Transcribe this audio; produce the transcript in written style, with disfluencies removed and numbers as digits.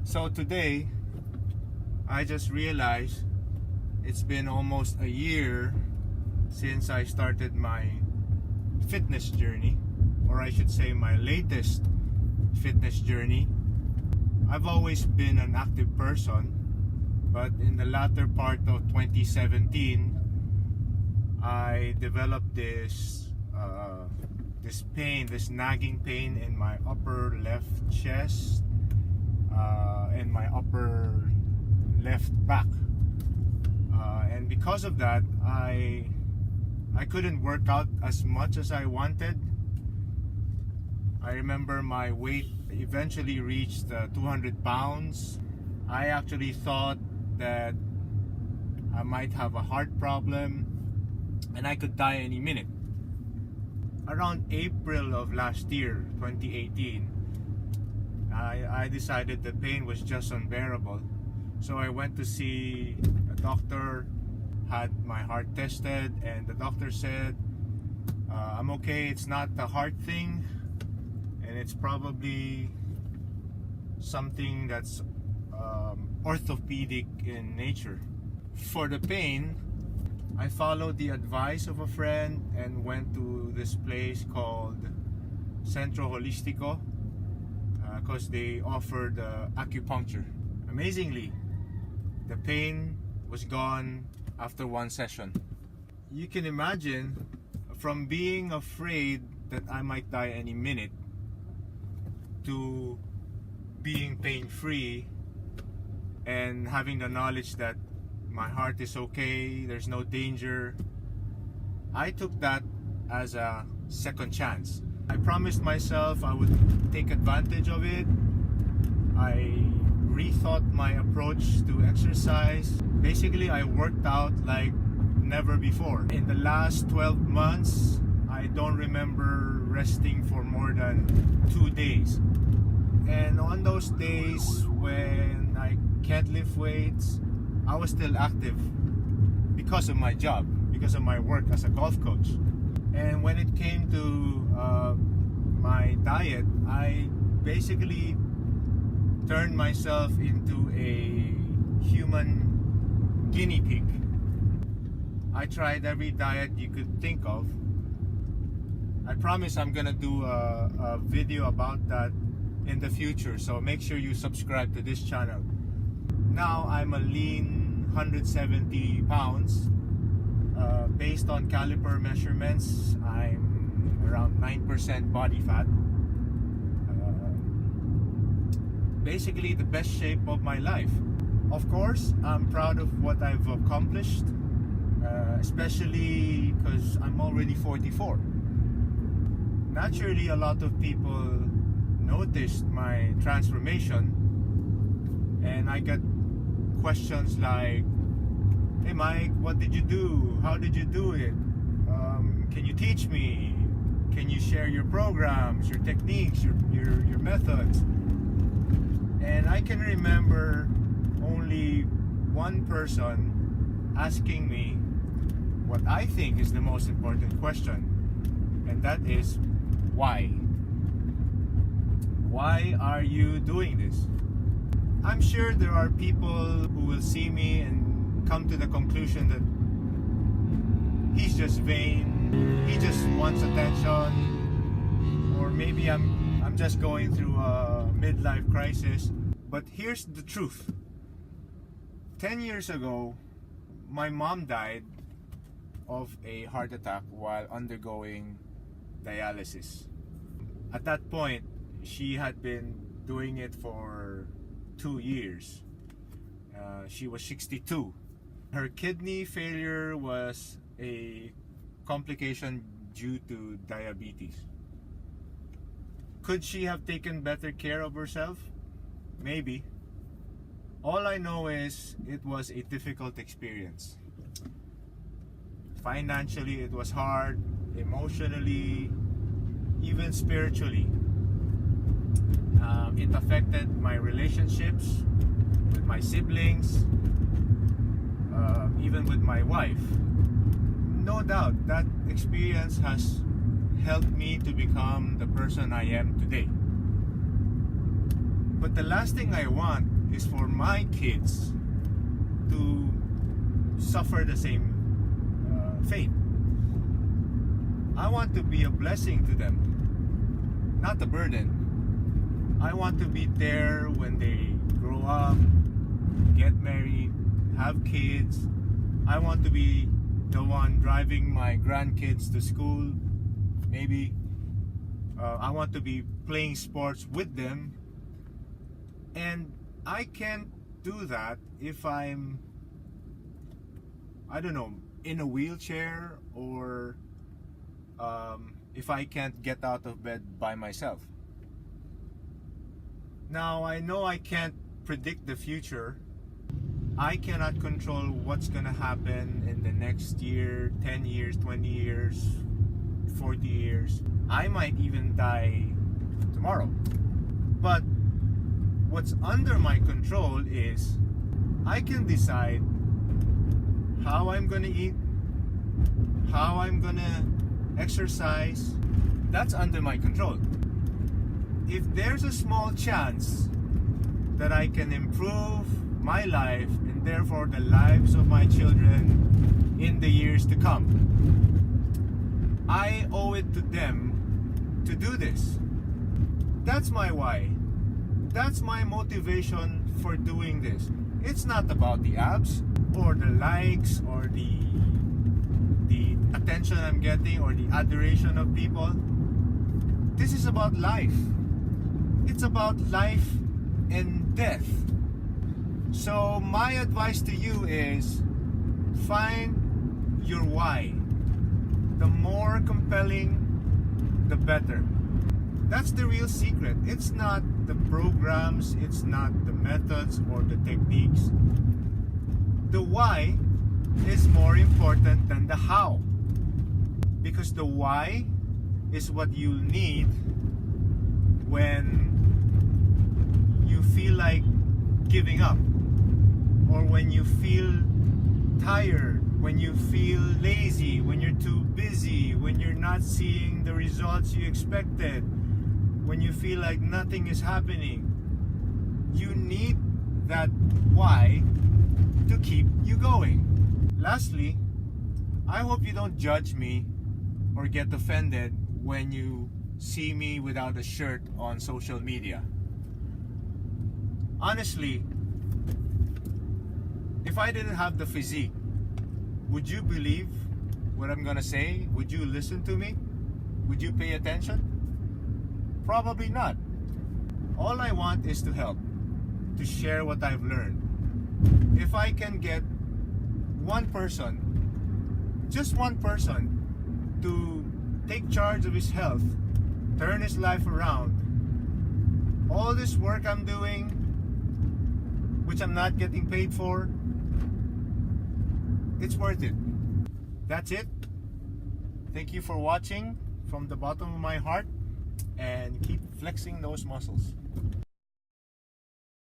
So today, I just realized it's been almost a year since I started my fitness journey, or I should say my latest fitness journey. I've always been an active person, but in the latter part of 2017, I developed this this nagging pain in my upper left chest and my upper left back, and because of that, I couldn't work out as much as I wanted. I remember my weight eventually reached 200 pounds. I actually thought that I might have a heart problem and I could die any minute. Around April of last year, 2018, I decided the pain was just unbearable. So I went to see a doctor, had my heart tested, and the doctor said, I'm okay, it's not a heart thing, and it's probably something that's orthopedic in nature. For the pain, I followed the advice of a friend and went to this place called Centro Holistico because they offered acupuncture. Amazingly, the pain was gone after one session. You can imagine, from being afraid that I might die any minute to being pain-free and having the knowledge that my heart is okay, there's no danger. I took that as a second chance. I promised myself I would take advantage of it. I rethought my approach to exercise. Basically, I worked out like never before. In the last 12 months, I don't remember resting for more than 2 days. And on those days when I can't lift weights, I was still active because of my job, because of my work as a golf coach. And when it came to my diet, I basically turned myself into a human guinea pig. I tried every diet you could think of. I promise I'm gonna do a video about that in the future, so make sure you subscribe to this channel. Now I'm a lean 170 pounds. Based on caliper measurements, I'm around 9% body fat. Basically the best shape of my life. Of course, I'm proud of what I've accomplished, especially because I'm already 44. Naturally, a lot of people noticed my transformation, and I get questions like, hey Mike, what did you do? How did you do it? Can you teach me? Can you share your programs, your techniques, your methods? And I can remember only one person asking me what I think is the most important question, and that is, why? Why are you doing this? I'm sure there are people who will see me and come to the conclusion that he's just vain, he just wants attention, or maybe I'm just going through a midlife crisis. But here's the truth. 10 years ago, my mom died of a heart attack while undergoing dialysis. At that point, she had been doing it for 2 years. She was 62. Her kidney failure was a complication due to diabetes. Could she have taken better care of herself? Maybe. All I know is it was a difficult experience. Financially, it was hard. Emotionally, even spiritually. It affected my relationships with my siblings, even with my wife. No doubt that experience has helped me to become the person I am today. But the last thing I want is for my kids to suffer the same fate. I want to be a blessing to them, not a burden. I want to be there when they grow up, get married, have kids. I want to be the one driving my grandkids to school. Maybe I want to be playing sports with them. And I can't do that if I'm, I don't know, in a wheelchair, or if I can't get out of bed by myself. Now, I know I can't predict the future. I cannot control what's gonna happen in the next year, 10 years, 20 years, 40 years. I might even die tomorrow. But what's under my control is I can decide how I'm gonna eat, how I'm gonna exercise. That's under my control. If there's a small chance that I can improve my life and therefore the lives of my children in the years to come, I owe it to them to do this. That's my why. That's my motivation for doing this. It's not about the abs or the likes or the attention I'm getting or the adoration of people. This is about life. It's about life and death. So my advice to you is find your why. The more compelling, the better. That's the real secret. It's not the programs, it's not the methods or the techniques. The why is more important than the how. Because the why is what you'll need when you feel like giving up, or when you feel tired, when you feel lazy, when you're too busy, when you're not seeing the results you expected, when you feel like nothing is happening. You need that why to keep you going. Lastly, I hope you don't judge me or get offended when you see me without a shirt on social media. Honestly, if I didn't have the physique, would you believe what I'm gonna say? Would you listen to me? Would you pay attention? Probably not. All I want is to help, to share what I've learned. If I can get one person, just one person, to take charge of his health, turn his life around, all this work I'm doing, which I'm not getting paid for, it's worth it. That's it. Thank you for watching from the bottom of my heart, and keep flexing those muscles.